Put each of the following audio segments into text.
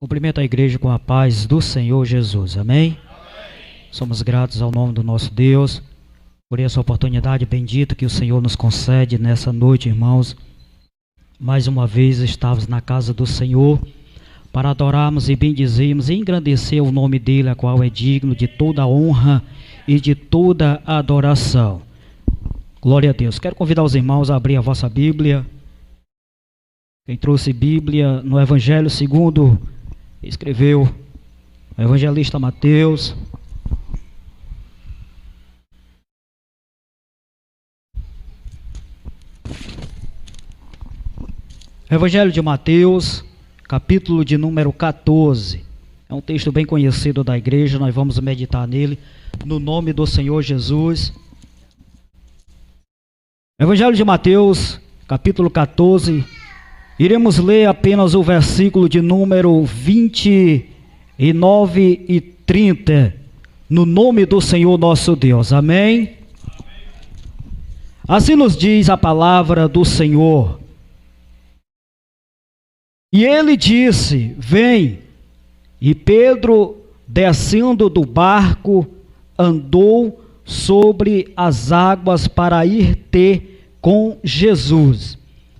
Cumprimento a igreja com a paz do Senhor Jesus, amém? Somos gratos ao nome do nosso Deus por essa oportunidade bendita que o Senhor nos concede nessa noite, irmãos. Mais uma vez estamos na casa do Senhor para adorarmos e bendizermos e engrandecer o nome dele, a qual é digno de toda honra e de toda adoração. Glória a Deus. Quero convidar os irmãos a abrir a vossa Bíblia. Quem trouxe Bíblia no Evangelho segundo escreveu o evangelista Mateus. Evangelho de Mateus, capítulo de número 14. É um texto bem conhecido da igreja, nós vamos meditar nele, no nome do Senhor Jesus. Evangelho de Mateus, capítulo 14, iremos ler apenas o versículo de número 29 e 30, no nome do Senhor nosso Deus, amém? Assim nos diz a palavra do Senhor. E ele disse: vem. E Pedro, descendo do barco, andou sobre as águas para ir ter com Jesus.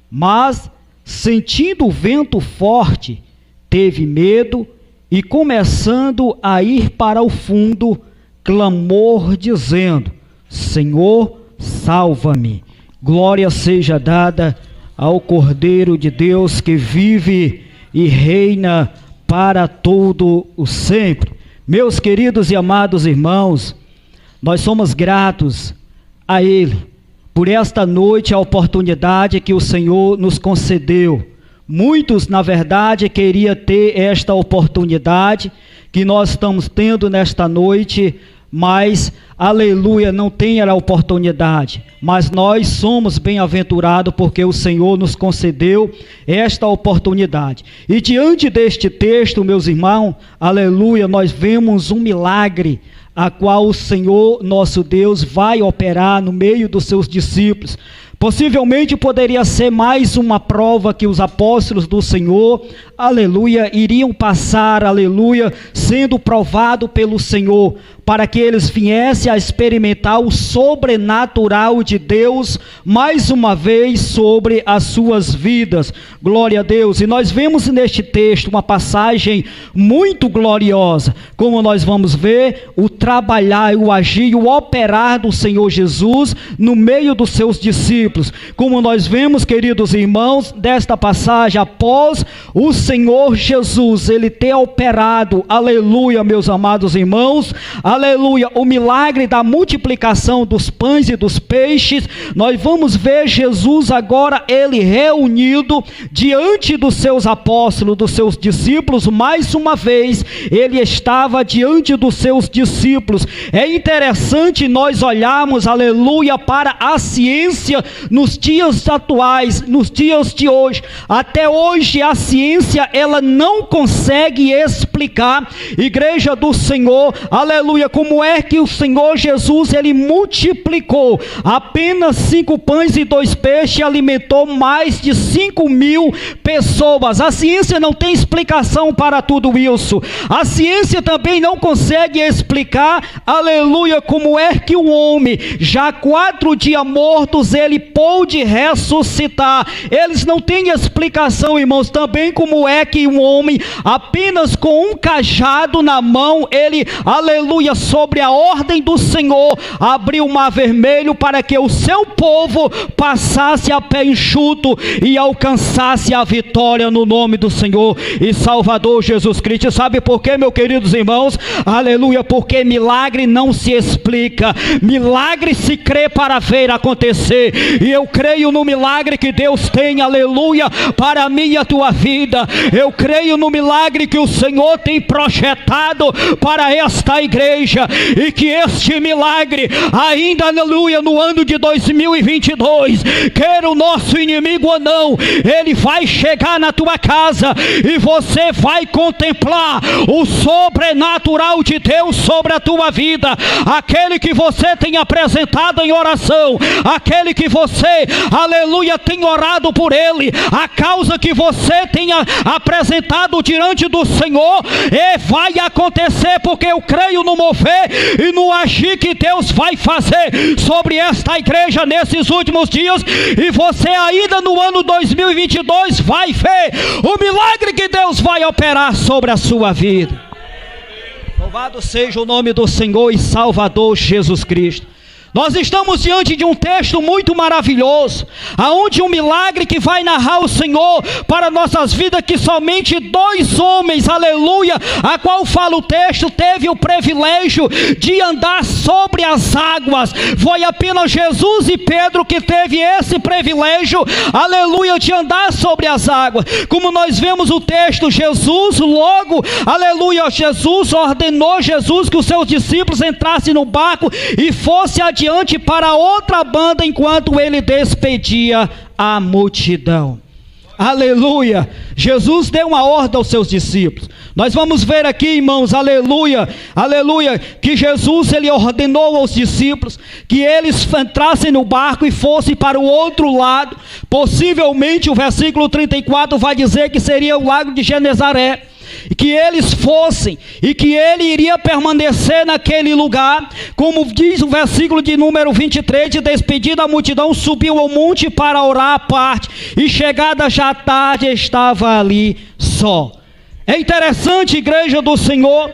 Mas, sentindo o vento forte, teve medo e, começando a ir para o fundo, clamou dizendo: Senhor, salva-me. Glória seja dada ao Cordeiro de Deus que vive e reina para todo o sempre. Meus queridos e amados irmãos, nós somos gratos a Ele por esta noite, a oportunidade que o Senhor nos concedeu. Muitos, na verdade, queriam ter esta oportunidade que nós estamos tendo nesta noite, mas, aleluia, não tem a oportunidade. Mas nós somos bem-aventurados porque o Senhor nos concedeu esta oportunidade. E diante deste texto, meus irmãos, aleluia, nós vemos um milagre a qual o Senhor, nosso Deus, vai operar no meio dos seus discípulos. Possivelmente poderia ser mais uma prova que os apóstolos do Senhor, aleluia, iriam passar, aleluia, sendo provado pelo Senhor, para que eles viessem a experimentar o sobrenatural de Deus, mais uma vez, sobre as suas vidas. Glória a Deus. E nós vemos neste texto uma passagem muito gloriosa, como nós vamos ver o trabalhar, o agir, o operar do Senhor Jesus no meio dos seus discípulos. Como nós vemos, queridos irmãos, desta passagem, após o Senhor Jesus, ele ter operado, aleluia, meus amados irmãos, aleluia, o milagre da multiplicação dos pães e dos peixes, nós vamos ver Jesus agora, ele reunido diante dos seus apóstolos, dos seus discípulos, mais uma vez, ele estava diante dos seus discípulos. É interessante nós olharmos, aleluia, para a ciência nos dias atuais, nos dias de hoje. Até hoje a ciência, ela não consegue explicar, igreja do Senhor, aleluia, como é que o Senhor Jesus, ele multiplicou apenas 5 pães e 2 peixes e alimentou mais de 5.000 pessoas. A ciência não tem explicação para tudo isso. A ciência também não consegue explicar, aleluia, como é que um homem, já 4 dias mortos, ele pôde ressuscitar. Eles não têm explicação, irmãos, também como é que um homem, apenas com um cajado na mão, ele, aleluia, sobre a ordem do Senhor, abriu o mar vermelho para que o seu povo passasse a pé enxuto e alcançasse a vitória no nome do Senhor e Salvador Jesus Cristo. Sabe por quê, meus queridos irmãos? Aleluia, porque milagre não se explica, milagre se crê para ver acontecer. E eu creio no milagre que Deus tem, aleluia, para mim e a tua vida. Eu creio no milagre que o Senhor tem projetado para esta igreja, e que este milagre, ainda, aleluia, no ano de 2022, quer o nosso inimigo ou não, ele vai chegar na tua casa e você vai contemplar o sobrenatural de Deus sobre a tua vida. Aquele que você tem apresentado em oração, aquele que você você, aleluia, tem orado por ele, a causa que você tenha apresentado diante do Senhor, e vai acontecer, porque eu creio no mover e no agir que Deus vai fazer sobre esta igreja nesses últimos dias, e você ainda no ano 2022 vai ver o milagre que Deus vai operar sobre a sua vida. Louvado seja o nome do Senhor e Salvador Jesus Cristo. Nós estamos diante de um texto muito maravilhoso, aonde um milagre que vai narrar o Senhor para nossas vidas, que somente 2 homens, aleluia, a qual fala o texto, teve o privilégio de andar sobre as águas. Foi apenas Jesus e Pedro que teve esse privilégio, aleluia, de andar sobre as águas. Como nós vemos o texto, Jesus logo, aleluia, Jesus ordenou que os seus discípulos entrassem no barco e fossem adiante para outra banda, enquanto ele despedia a multidão. Aleluia. Jesus deu uma ordem aos seus discípulos. Nós vamos ver aqui, irmãos, aleluia, aleluia, que Jesus, ele ordenou aos discípulos que eles entrassem no barco e fossem para o outro lado. Possivelmente o versículo 34 vai dizer que seria o lago de Genezaré, que eles fossem, e que ele iria permanecer naquele lugar. Como diz o versículo de número 23, de despedida a multidão, subiu ao monte para orar à parte, e chegada já a tarde, estava ali só. É interessante, igreja do Senhor,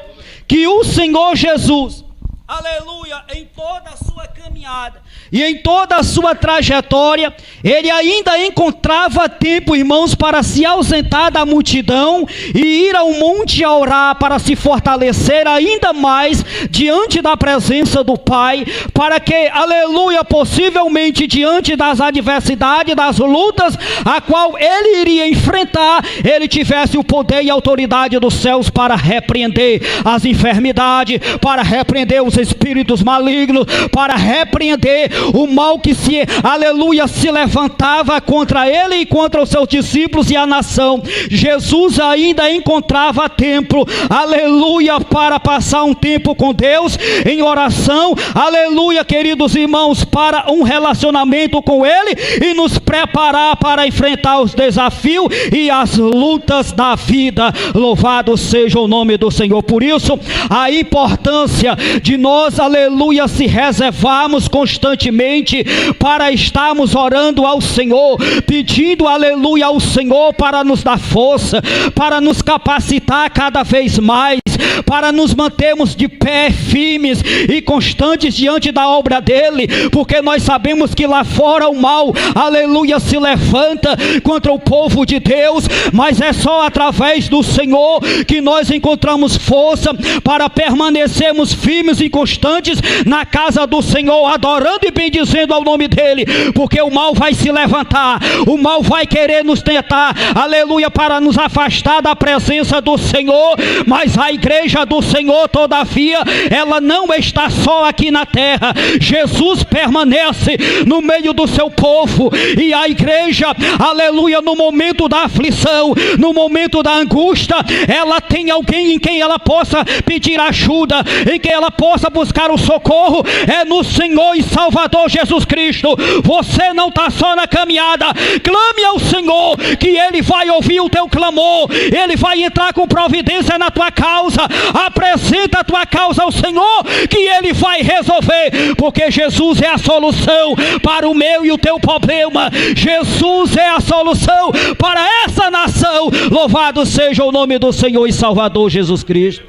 que o Senhor Jesus, aleluia, em toda a sua caminhada e em toda a sua trajetória, ele ainda encontrava tempo, irmãos, para se ausentar da multidão e ir ao monte a orar, para se fortalecer ainda mais diante da presença do Pai, para que, aleluia, possivelmente diante das adversidades, das lutas a qual ele iria enfrentar, ele tivesse o poder e a autoridade dos céus para repreender as enfermidades, para repreender os espíritos malignos, para repreender o mal que aleluia, se levantava contra ele e contra os seus discípulos e a nação. Jesus ainda encontrava tempo, aleluia, para passar um tempo com Deus em oração, aleluia, queridos irmãos, para um relacionamento com ele e nos preparar para enfrentar os desafios e as lutas da vida. Louvado seja o nome do Senhor. Por isso, a importância de nós, aleluia, se reservarmos constantemente para estarmos orando ao Senhor, pedindo, aleluia, ao Senhor para nos dar força, para nos capacitar cada vez mais, para nos mantermos de pé, firmes e constantes diante da obra dele, porque nós sabemos que lá fora o mal, aleluia, se levanta contra o povo de Deus, mas é só através do Senhor que nós encontramos força para permanecermos firmes e constantes na casa do Senhor, adorando e bendizendo ao nome dele, porque o mal vai se levantar, o mal vai querer nos tentar, aleluia, para nos afastar da presença do Senhor, mas a igreja do Senhor, todavia, ela não está só aqui na terra. Jesus permanece no meio do seu povo, e a igreja, aleluia, no momento da aflição, no momento da angústia, ela tem alguém em quem ela possa pedir ajuda, em quem ela possa buscar o socorro, é no Senhor e Salvador Jesus Cristo. Você não está só na caminhada, clame ao Senhor, que ele vai ouvir o teu clamor, ele vai entrar com providência na tua causa. Apresenta a tua causa ao Senhor, que ele vai resolver, porque Jesus é a solução para o meu e o teu problema. Jesus é a solução para essa nação. Louvado seja o nome do Senhor e Salvador Jesus Cristo.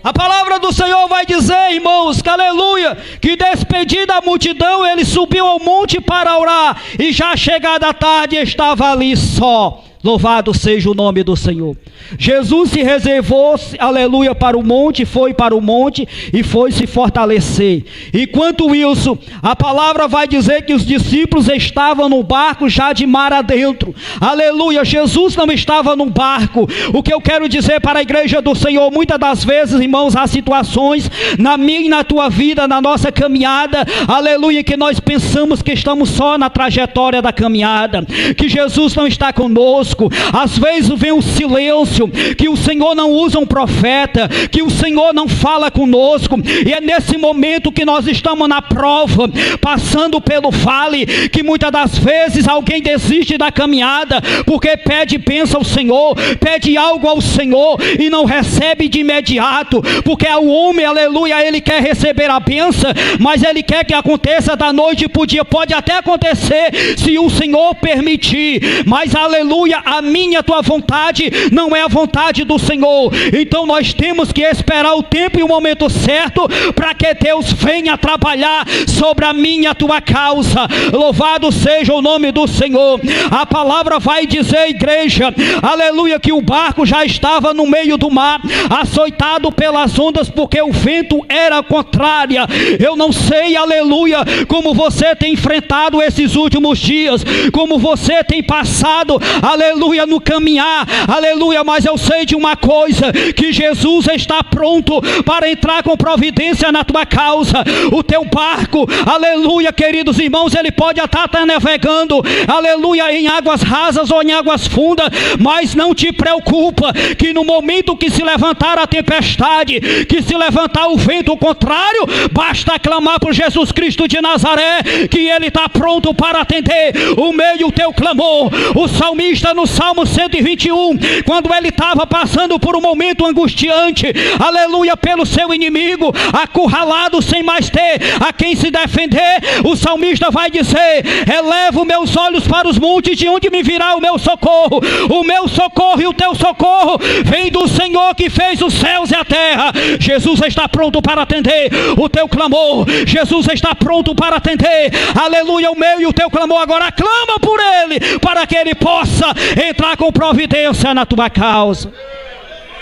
A palavra do Senhor vai dizer, irmãos, que aleluia, que despedida a multidão, ele subiu ao monte para orar, e já chegada a tarde estava ali só. Louvado seja o nome do Senhor. Jesus se reservou, aleluia, para o monte, foi para o monte e foi se fortalecer. Enquanto isso, a palavra vai dizer que os discípulos estavam no barco já de mar adentro. Aleluia, Jesus não estava no barco. O que eu quero dizer para a igreja do Senhor, muitas das vezes, irmãos, há situações na minha e na tua vida, na nossa caminhada, aleluia, que nós pensamos que estamos só na trajetória da caminhada, que Jesus não está conosco, conosco. Às vezes vem o silêncio, que o Senhor não usa um profeta, que o Senhor não fala conosco, e é nesse momento que nós estamos na prova, passando pelo vale, que muitas das vezes alguém desiste da caminhada, porque pede bênção ao Senhor, pede algo ao Senhor, e não recebe de imediato, porque o homem, aleluia, ele quer receber a bênção, mas ele quer que aconteça da noite para o dia. Pode até acontecer, se o Senhor permitir, mas aleluia, a minha, a tua vontade não é a vontade do Senhor. Então nós temos que esperar o tempo e o momento certo, para que Deus venha trabalhar sobre a minha, a tua causa. Louvado seja o nome do Senhor. A palavra vai dizer, igreja, aleluia, que o barco já estava no meio do mar, açoitado pelas ondas, porque o vento era contrária. Eu não sei, aleluia, como você tem enfrentado esses últimos dias, como você tem passado, aleluia, no caminhar, aleluia, mas eu sei de uma coisa, que Jesus está pronto para entrar com providência na tua causa. O teu barco, aleluia, queridos irmãos, ele pode até estar navegando, aleluia, em águas rasas ou em águas fundas, mas não te preocupa, que no momento que se levantar a tempestade, que se levantar o vento contrário, basta clamar por Jesus Cristo de Nazaré, que ele está pronto para atender o meio teu clamor. O salmista no Salmo 121, quando ele estava passando por um momento angustiante, aleluia, pelo seu inimigo, acurralado sem mais ter a quem se defender, o salmista vai dizer: elevo meus olhos para os montes, de onde me virá o meu socorro? O meu socorro e o teu socorro vem do Senhor que fez os céus e a terra. Jesus está pronto para atender o teu clamor. Jesus está pronto para atender, aleluia, o meu e o teu clamor. Agora clama por ele, para que ele possa entrar com providência na tua causa.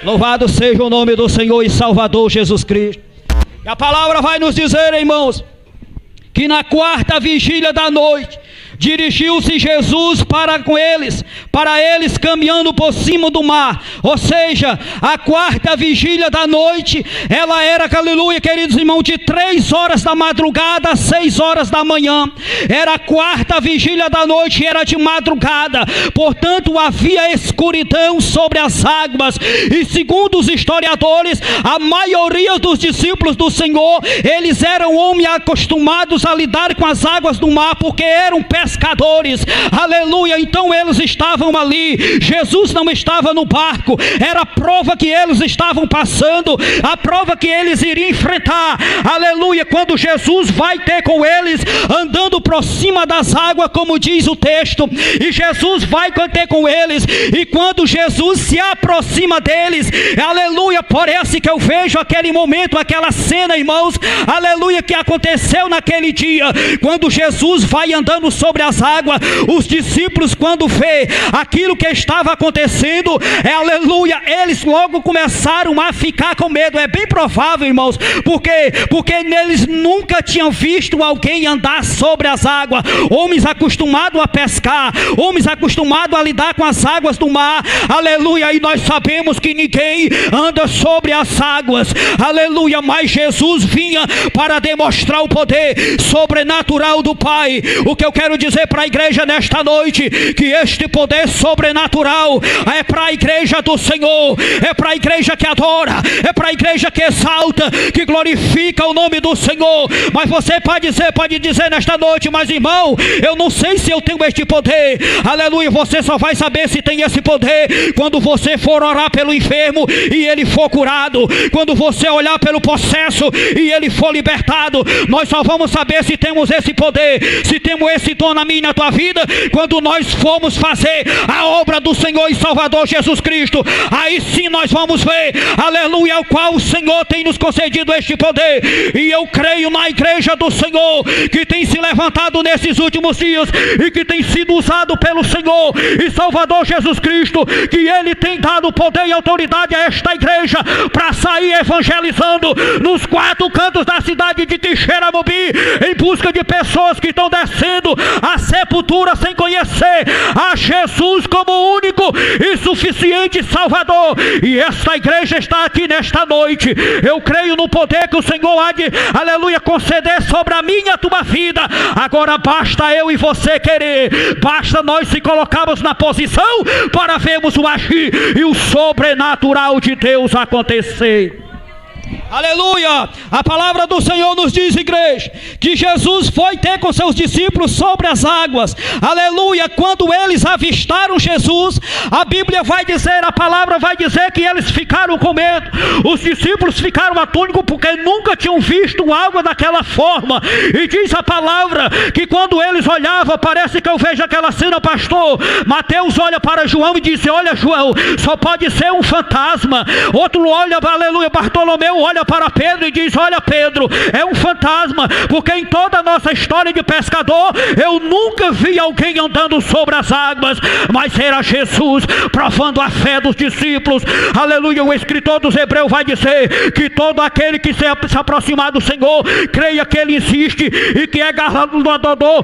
Louvado seja o nome do Senhor e Salvador Jesus Cristo. E a palavra vai nos dizer, irmãos, que na quarta vigília da noite, dirigiu-se Jesus para eles caminhando por cima do mar. Ou seja, a quarta vigília da noite, ela era, aleluia, queridos irmãos, de 3 horas da madrugada a 6 horas da manhã. Era a quarta vigília da noite, era de madrugada, portanto havia escuridão sobre as águas. E segundo os historiadores, a maioria dos discípulos do Senhor, eles eram homens acostumados a lidar com as águas do mar, porque eram pescadores, aleluia. Então eles estavam ali, Jesus não estava no barco, era a prova que eles estavam passando, a prova que eles iriam enfrentar, aleluia, quando Jesus vai ter com eles, andando por cima das águas, como diz o texto, e Jesus vai ter com eles, e quando Jesus se aproxima deles, aleluia, parece que eu vejo aquele momento, aquela cena, irmãos, aleluia, que aconteceu naquele dia, quando Jesus vai andando sobre as águas. Os discípulos, quando vê aquilo que estava acontecendo, aleluia, eles logo começaram a ficar com medo. É bem provável, irmãos, porque eles nunca tinham visto alguém andar sobre as águas, homens acostumados a pescar, homens acostumados a lidar com as águas do mar, aleluia, e nós sabemos que ninguém anda sobre as águas, aleluia, mas Jesus vinha para demonstrar o poder sobrenatural do Pai. O que eu quero dizer para a igreja nesta noite, que este poder sobrenatural é para a igreja do Senhor, é para a igreja que adora, é para a igreja que exalta, que glorifica o nome do Senhor. Mas você pode dizer nesta noite: mas irmão, eu não sei se eu tenho este poder. Aleluia, você só vai saber se tem esse poder quando você for orar pelo enfermo e ele for curado, quando você olhar pelo possesso e ele for libertado. Nós só vamos saber se temos esse poder, se temos esse dom na minha e na tua vida, quando nós formos fazer a obra do Senhor e Salvador Jesus Cristo. Aí sim nós vamos ver, aleluia, o qual o Senhor tem nos concedido este poder. E eu creio na igreja do Senhor, que tem se levantado nesses últimos dias e que tem sido usado pelo Senhor e Salvador Jesus Cristo, que Ele tem dado poder e autoridade a esta igreja para sair evangelizando nos 4 cantos da cidade de Quixeramobim, em busca de pessoas que estão descendo à sepultura sem conhecer a Jesus como único e suficiente Salvador. E esta igreja está aqui nesta noite. Eu creio no poder que o Senhor há de, aleluia, conceder sobre a minha e a tua vida. Agora basta eu e você querer, basta nós se colocarmos na posição para vermos o agir e o sobrenatural de Deus acontecer. Aleluia! A palavra do Senhor nos diz, igreja, que Jesus foi ter com seus discípulos sobre as águas. Aleluia! Quando eles avistaram Jesus, a Bíblia vai dizer, a palavra vai dizer que eles ficaram com medo. Os discípulos ficaram atônitos porque nunca tinham visto água daquela forma. E diz a palavra que quando eles olhavam, parece que eu vejo aquela cena, pastor. Mateus olha para João e diz: olha, João, só pode ser um fantasma. Outro olha, aleluia, Bartolomeu olha para Pedro e diz: olha, Pedro, é um fantasma, porque em toda a nossa história de pescador eu nunca vi alguém andando sobre as águas, mas era Jesus provando a fé dos discípulos. Aleluia. O escritor dos Hebreus vai dizer que todo aquele que se aproximar do Senhor, creia que Ele existe e que é galardoador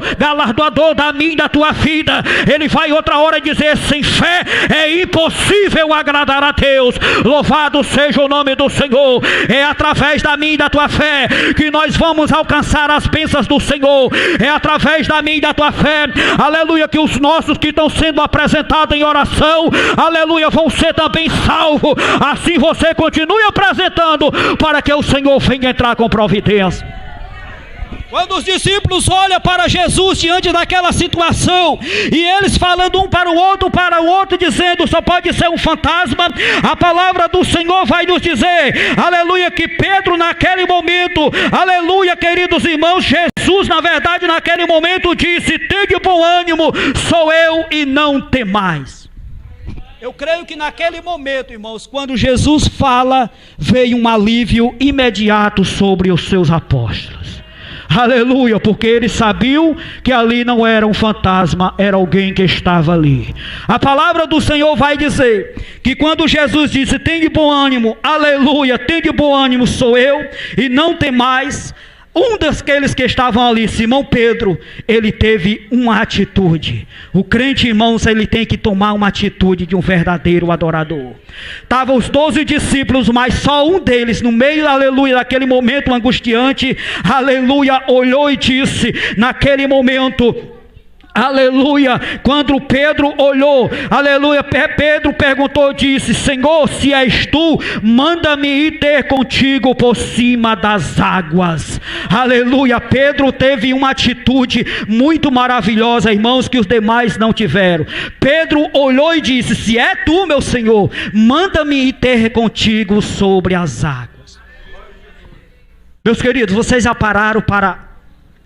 da minha e da tua vida. Ele vai outra hora dizer: sem fé é impossível agradar a Deus. Louvado seja o nome do Senhor. É através da minha e da tua fé que nós vamos alcançar as bênçãos do Senhor. É através da minha e da tua fé, aleluia, que os nossos que estão sendo apresentados em oração, aleluia, vão ser também salvos. Assim você continue apresentando para que o Senhor venha entrar com providência. Quando os discípulos olham para Jesus diante daquela situação, e eles falando um para o outro, dizendo: só pode ser um fantasma, a palavra do Senhor vai nos dizer, aleluia, que Pedro naquele momento, aleluia, queridos irmãos, Jesus na verdade naquele momento disse: tende bom ânimo, sou eu e não temais. Eu creio que naquele momento, irmãos, quando Jesus fala, veio um alívio imediato sobre os seus apóstolos. Aleluia, porque eles sabiam que ali não era um fantasma, era alguém que estava ali. A palavra do Senhor vai dizer que quando Jesus disse: tende bom ânimo, aleluia, tende bom ânimo, sou eu e não temais, um daqueles que estavam ali, Simão Pedro, ele teve uma atitude. O crente, irmãos, ele tem que tomar uma atitude de um verdadeiro adorador. Estavam os 12 discípulos, mas só um deles, no meio, aleluia, daquele momento angustiante, aleluia, olhou e disse, naquele momento, aleluia, quando Pedro olhou, aleluia, Pedro perguntou, disse: Senhor, se és tu, manda-me ir ter contigo por cima das águas. Aleluia. Pedro teve uma atitude muito maravilhosa, irmãos, que os demais não tiveram. Pedro olhou e disse: se é tu, meu Senhor, manda-me ir ter contigo sobre as águas. Meus queridos, vocês já pararam para,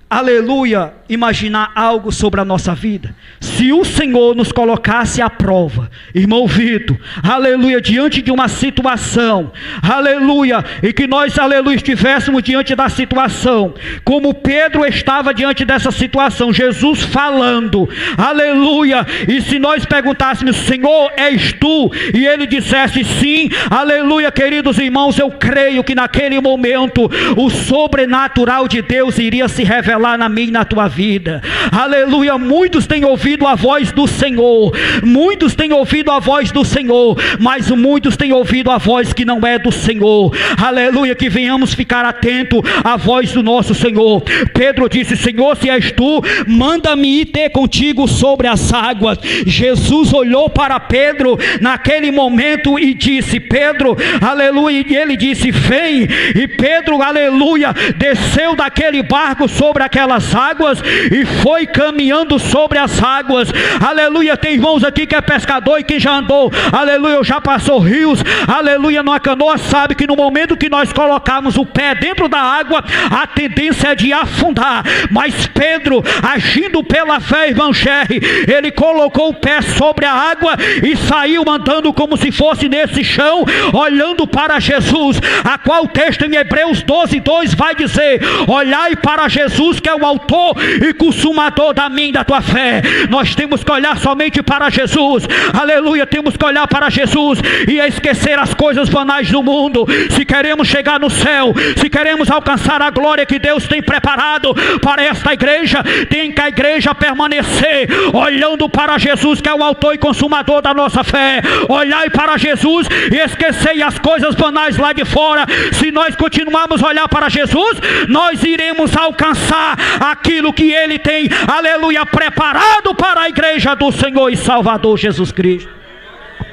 aleluia, imaginar algo sobre a nossa vida? Se o Senhor nos colocasse à prova, irmão Vitor, aleluia, diante de uma situação, aleluia, e que nós, aleluia, estivéssemos diante da situação, como Pedro estava diante dessa situação, Jesus falando, aleluia, e se nós perguntássemos: Senhor, és tu? E ele dissesse sim, aleluia, queridos irmãos, eu creio que naquele momento o sobrenatural de Deus iria se revelar na minha e na tua vida. Aleluia. Muitos têm ouvido a voz do Senhor, muitos têm ouvido a voz do Senhor, mas muitos têm ouvido a voz que não é do Senhor. Aleluia, que venhamos ficar atento à voz do nosso Senhor. Pedro disse: Senhor, se és tu, manda-me ir ter contigo sobre as águas. Jesus olhou para Pedro naquele momento e disse: Pedro, aleluia, e ele disse: vem. E Pedro, aleluia, desceu daquele barco sobre aquelas águas e foi caminhando sobre as águas. Aleluia. Tem irmãos aqui que é pescador e que já andou, aleluia, já passou rios, aleluia, numa canoa, sabe que no momento que nós colocarmos o pé dentro da água, a tendência é de afundar. Mas Pedro, agindo pela fé, irmão Sherry, ele colocou o pé sobre a água e saiu andando como se fosse nesse chão, olhando para Jesus, a qual o texto em Hebreus 12:2 vai dizer: olhai para Jesus, que é o autor e consumador da minha e da tua fé. Nós temos que olhar somente para Jesus, aleluia, temos que olhar para Jesus e esquecer as coisas banais do mundo. Se queremos chegar no céu, se queremos alcançar a glória que Deus tem preparado para esta igreja, tem que a igreja permanecer olhando para Jesus, que é o autor e consumador da nossa fé. Olhai para Jesus e esquecei as coisas banais lá de fora. Se nós continuarmos a olhar para Jesus, nós iremos alcançar aquilo que Ele tem, aleluia, preparado para a igreja do Senhor e Salvador Jesus Cristo.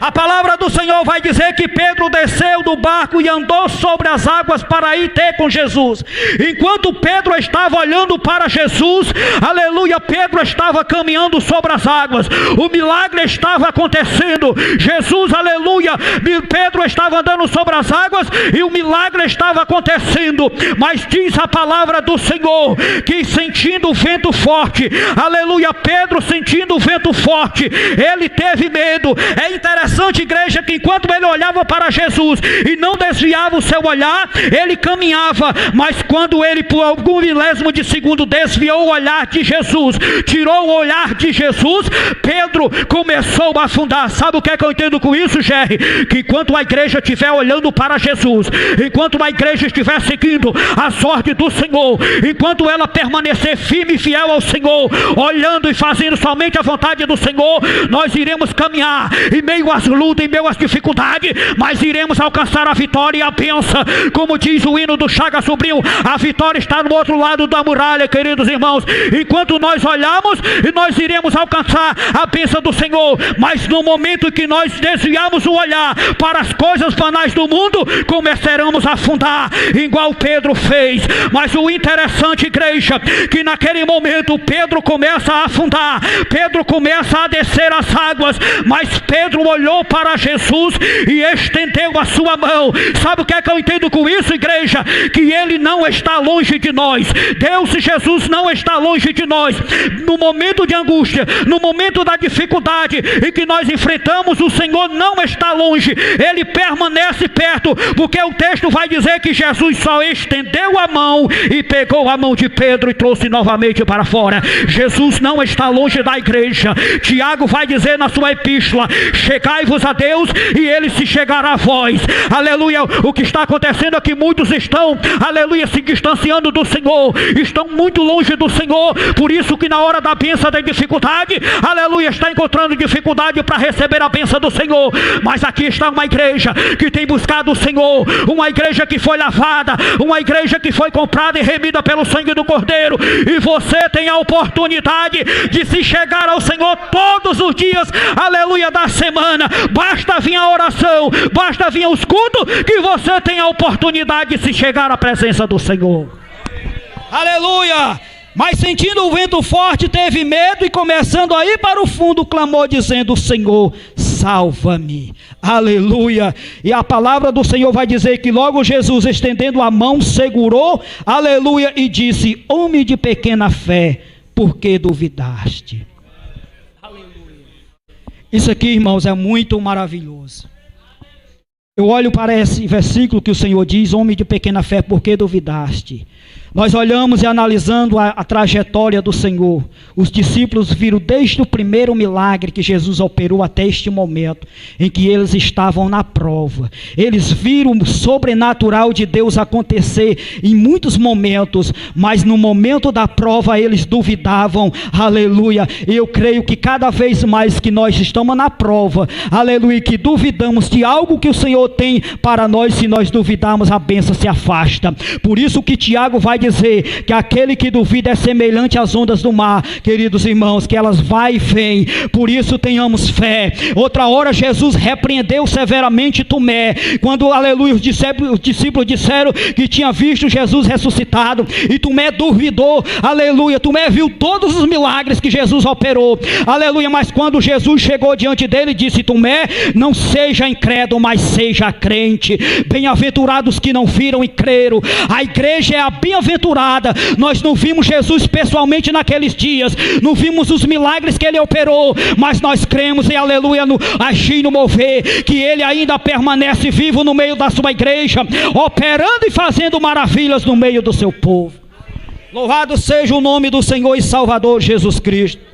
A palavra do Senhor vai dizer que Pedro desceu do barco e andou sobre as águas para ir ter com Jesus. Enquanto Pedro estava olhando para Jesus, aleluia, Pedro estava caminhando sobre as águas. O milagre estava acontecendo. Jesus, aleluia, Pedro estava andando sobre as águas e o milagre estava acontecendo. Mas diz a palavra do Senhor que sentindo o vento forte, aleluia, Pedro sentindo o vento forte, ele teve medo. É interessante, igreja, que enquanto ele olhava para Jesus e não desviava o seu olhar, ele caminhava. Mas quando ele por algum milésimo de segundo desviou o olhar de Jesus, tirou o olhar de Jesus, Pedro começou a afundar. Sabe o que é que eu entendo com isso, Jerry? Que enquanto a igreja estiver olhando para Jesus, enquanto a igreja estiver seguindo a sorte do Senhor, enquanto ela permanecer firme e fiel ao Senhor, olhando e fazendo somente a vontade do Senhor, nós iremos caminhar em meio às lutas, em meio às dificuldades, mas iremos alcançar a vitória e a bênção. Como diz o hino do Chaga Sobrinho, a vitória está no outro lado da muralha, queridos irmãos. Enquanto nós olhamos, nós iremos alcançar a bênção do Senhor. Mas no momento que nós desviarmos o olhar para as coisas banais do mundo, começaremos a afundar, igual Pedro fez. Mas o interessante, igreja, que naquele momento Pedro começa a afundar, Pedro começa a descer as águas, mas Pedro olhou para Jesus e estendeu a sua mão. Sabe o que é que eu entendo com isso, igreja? Que Ele não está longe de nós. Deus e Jesus não está longe de nós. No momento de angústia, no momento da dificuldade em que nós enfrentamos, o Senhor não está longe. Ele permanece perto, porque o texto vai dizer que Jesus só estendeu a mão e pegou a mão de Pedro e trouxe novamente para fora. Jesus não está longe da igreja. Tiago vai dizer na sua epístola: chegai-vos a Deus e Ele se chegará a vós. Aleluia. O que está acontecendo é que muitos estão, aleluia, se distanciando do Senhor, estão muito longe do Senhor. Por isso que na hora da bênção da dificuldade, aleluia, está encontrando dificuldade para receber a bênção do Senhor. Mas aqui está uma igreja que tem buscado o Senhor, uma igreja que foi lavada, uma igreja que foi comprada e remida pelo sangue do Cordeiro. E você tem a oportunidade de se chegar ao Senhor todos os dias, aleluia, da semana. Basta vir a oração, basta vir os cultos, que você tem a oportunidade de se chegar à presença do Senhor. Aleluia. Mas sentindo o vento forte, teve medo e começando a ir para o fundo, clamou dizendo: Senhor, salva-me. Aleluia. E a palavra do Senhor vai dizer que logo Jesus, estendendo a mão, segurou, aleluia, e disse: homem de pequena fé, por que duvidaste? Aleluia. Isso aqui, irmãos, é muito maravilhoso. Eu olho para esse versículo que o Senhor diz: homem de pequena fé, por que duvidaste? Nós olhamos e analisando a trajetória do Senhor. Os discípulos viram desde o primeiro milagre que Jesus operou até este momento, em que eles estavam na prova. Eles viram o sobrenatural de Deus acontecer em muitos momentos, mas no momento da prova eles duvidavam. Aleluia. E eu creio que cada vez mais que nós estamos na prova, aleluia, que duvidamos de algo que o Senhor tem para nós, se nós duvidarmos, a bênção se afasta. Por isso que Tiago vai dizer que aquele que duvida é semelhante às ondas do mar, queridos irmãos, que elas vai e vêm. Por isso tenhamos fé. Outra hora Jesus repreendeu severamente Tomé, quando, aleluia, os discípulos disseram que tinha visto Jesus ressuscitado, e Tomé duvidou. Aleluia. Tomé viu todos os milagres que Jesus operou, aleluia, mas quando Jesus chegou diante dele, disse: Tomé, não seja incrédulo, mas seja crente. Bem-aventurados que não viram e creram. A igreja é a bem-aventurada. Nós não vimos Jesus pessoalmente naqueles dias, não vimos os milagres que Ele operou, mas nós cremos em, aleluia, no agir e no mover, que Ele ainda permanece vivo no meio da sua igreja, operando e fazendo maravilhas no meio do seu povo. Louvado seja o nome do Senhor e Salvador Jesus Cristo.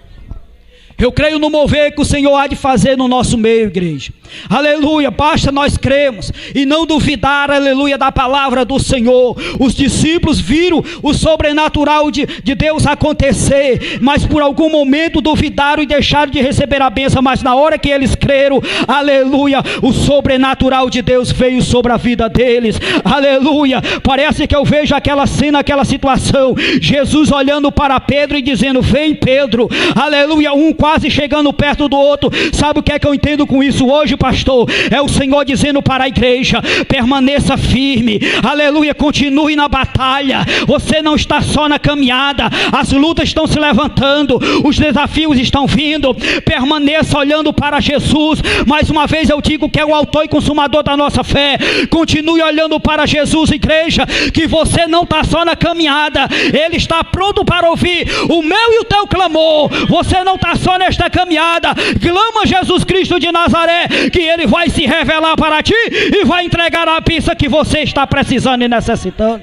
Eu creio no mover que o Senhor há de fazer no nosso meio, igreja. Aleluia, basta nós cremos e não duvidar, aleluia, da palavra do Senhor. Os discípulos viram o sobrenatural de Deus acontecer, mas por algum momento duvidaram e deixaram de receber a bênção. Mas na hora que eles creram, aleluia, o sobrenatural de Deus veio sobre a vida deles. Aleluia, parece que eu vejo aquela cena, aquela situação, Jesus olhando para Pedro e dizendo: vem Pedro, aleluia, quase chegando perto do outro. Sabe o que é que eu entendo com isso hoje, pastor? É o Senhor dizendo para a igreja: permaneça firme, aleluia, continue na batalha. Você não está só na caminhada, as lutas estão se levantando, os desafios estão vindo. Permaneça olhando para Jesus. Mais uma vez eu digo que é o autor e consumador da nossa fé. Continue olhando para Jesus, igreja, que você não está só na caminhada, Ele está pronto para ouvir o meu e o teu clamor. Você não está só nesta caminhada. Clama Jesus Cristo de Nazaré, que Ele vai se revelar para ti e vai entregar a pista que você está precisando e necessitando.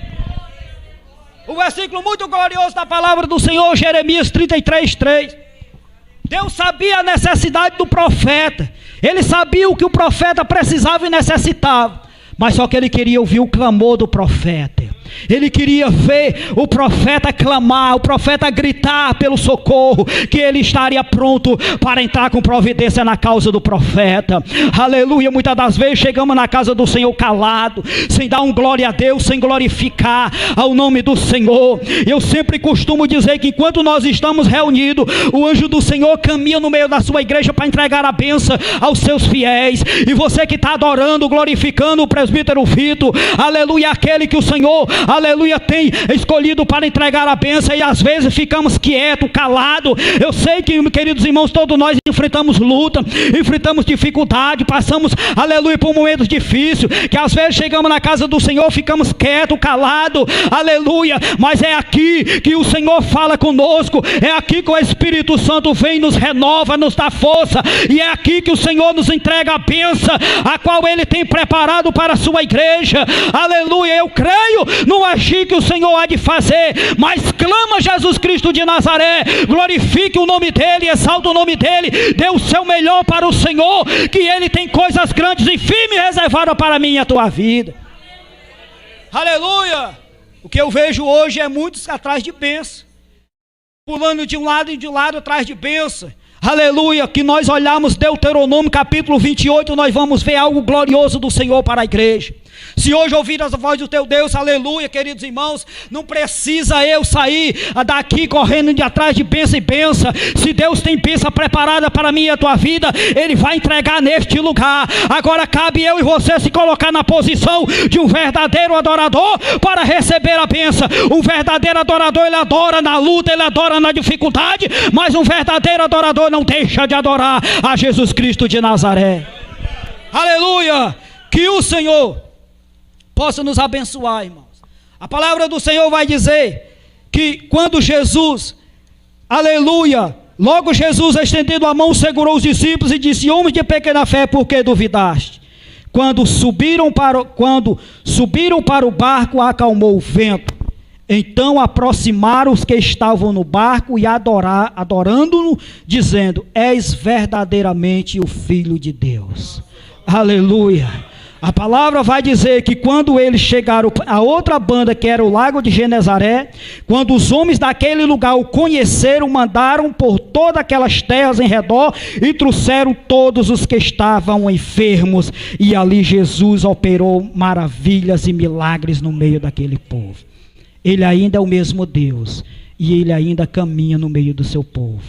O versículo muito glorioso da palavra do Senhor, Jeremias 33:3. Deus sabia a necessidade do profeta. Ele sabia o que o profeta precisava e necessitava, mas só que Ele queria ouvir o clamor do profeta. Ele queria ver o profeta clamar, o profeta gritar pelo socorro, que ele estaria pronto para entrar com providência na causa do profeta. Aleluia. Muitas das vezes chegamos na casa do Senhor calado, sem dar um glória a Deus, sem glorificar ao nome do Senhor. Eu sempre costumo dizer que enquanto nós estamos reunidos, o anjo do Senhor caminha no meio da sua igreja para entregar a bênção aos seus fiéis. E você que está adorando, glorificando o presbítero Vitor, aleluia, aquele que o Senhor, aleluia, tem escolhido para entregar a bênção, e às vezes ficamos quietos, calados. Eu sei que, queridos irmãos, todos nós enfrentamos luta, enfrentamos dificuldade, passamos, aleluia, por momentos difíceis, que às vezes chegamos na casa do Senhor, ficamos quietos, calados, aleluia, mas é aqui que o Senhor fala conosco, é aqui que o Espírito Santo vem, nos renova, nos dá força, e é aqui que o Senhor nos entrega a bênção, a qual Ele tem preparado para a sua igreja. Aleluia. Eu creio no agir que o Senhor há de fazer, mas clama Jesus Cristo de Nazaré, glorifique o nome dEle, exalta o nome dEle, dê o seu melhor para o Senhor, que Ele tem coisas grandes e firmes reservadas para mim e a tua vida. Aleluia. O que eu vejo hoje é muitos atrás de bênção, pulando de um lado e de lado atrás de bênção. Aleluia, que nós olhamos Deuteronômio capítulo 28, nós vamos ver algo glorioso do Senhor para a igreja. Se hoje ouvir a voz do teu Deus, aleluia, queridos irmãos, não precisa eu sair daqui correndo de atrás de bênção e bênção. Se Deus tem bênção preparada para mim e a tua vida, Ele vai entregar neste lugar. Agora cabe eu e você se colocar na posição de um verdadeiro adorador para receber a bênção. Um verdadeiro adorador, ele adora na luta, ele adora na dificuldade, mas um verdadeiro adorador não deixa de adorar a Jesus Cristo de Nazaré. Aleluia, que o Senhor possa nos abençoar, irmãos. A palavra do Senhor vai dizer que quando Jesus, aleluia, logo Jesus, estendendo a mão, segurou os discípulos e disse: homens de pequena fé, por que duvidaste? Quando subiram para o barco, acalmou o vento. Então aproximaram os que estavam no barco e adorando-no, dizendo: és verdadeiramente o Filho de Deus. Aleluia. A palavra vai dizer que quando eles chegaram a outra banda, que era o lago de Genezaré, quando os homens daquele lugar o conheceram, mandaram por todas aquelas terras em redor e trouxeram todos os que estavam enfermos, e ali Jesus operou maravilhas e milagres no meio daquele povo. Ele ainda é o mesmo Deus, e Ele ainda caminha no meio do seu povo.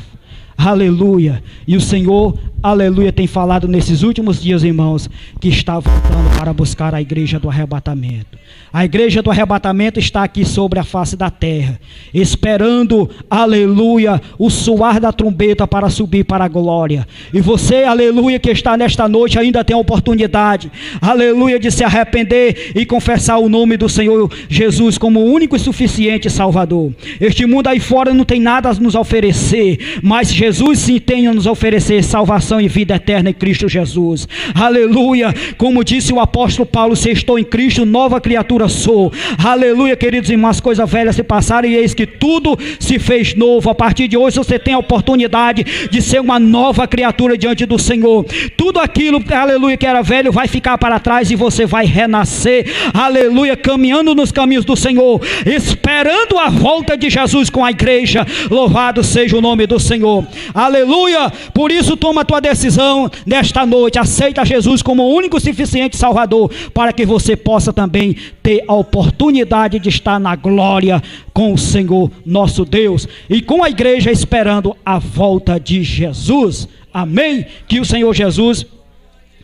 Aleluia. E o Senhor, aleluia, tem falado nesses últimos dias, irmãos, que está voltando para buscar a igreja do arrebatamento. A igreja do arrebatamento está aqui sobre a face da terra, esperando, aleluia, o soar da trombeta para subir para a glória. E você, aleluia, que está nesta noite, ainda tem a oportunidade, aleluia, de se arrepender e confessar o nome do Senhor Jesus como o único e suficiente Salvador. Este mundo aí fora não tem nada a nos oferecer, mas Jesus sim tem a nos oferecer salvação salvação e vida eterna em Cristo Jesus. Aleluia. Como disse o apóstolo Paulo, se estou em Cristo, nova criatura sou. Aleluia, queridos irmãos, coisas velhas se passaram e eis que tudo se fez novo. A partir de hoje você tem a oportunidade de ser uma nova criatura diante do Senhor. Tudo aquilo, aleluia, que era velho vai ficar para trás e você vai renascer, aleluia, caminhando nos caminhos do Senhor, esperando a volta de Jesus com a igreja. Louvado seja o nome do Senhor, aleluia. Por isso toma a tua decisão nesta noite, aceita Jesus como o único e suficiente Salvador, para que você possa também ter a oportunidade de estar na glória com o Senhor nosso Deus e com a igreja esperando a volta de Jesus. Amém? Que o Senhor Jesus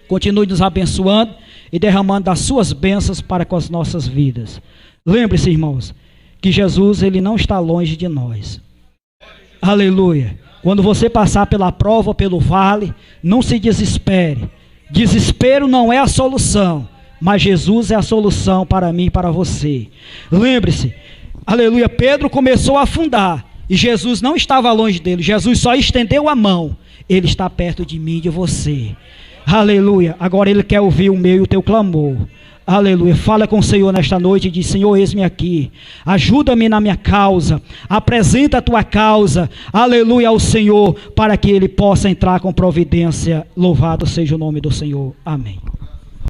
continue nos abençoando e derramando das suas bênçãos para com as nossas vidas. Lembre-se, irmãos, que Jesus, ele não está longe de nós. Aleluia. Quando você passar pela prova, pelo vale, não se desespere. Desespero não é a solução, mas Jesus é a solução para mim e para você. Lembre-se, aleluia, Pedro começou a afundar e Jesus não estava longe dele. Jesus só estendeu a mão. Ele está perto de mim e de você. Aleluia. Agora ele quer ouvir o meu e o teu clamor. Aleluia. Fala com o Senhor nesta noite e diz: Senhor, eis-me aqui, ajuda-me na minha causa, apresenta a tua causa, aleluia, ao Senhor, para que ele possa entrar com providência. Louvado seja o nome do Senhor. Amém.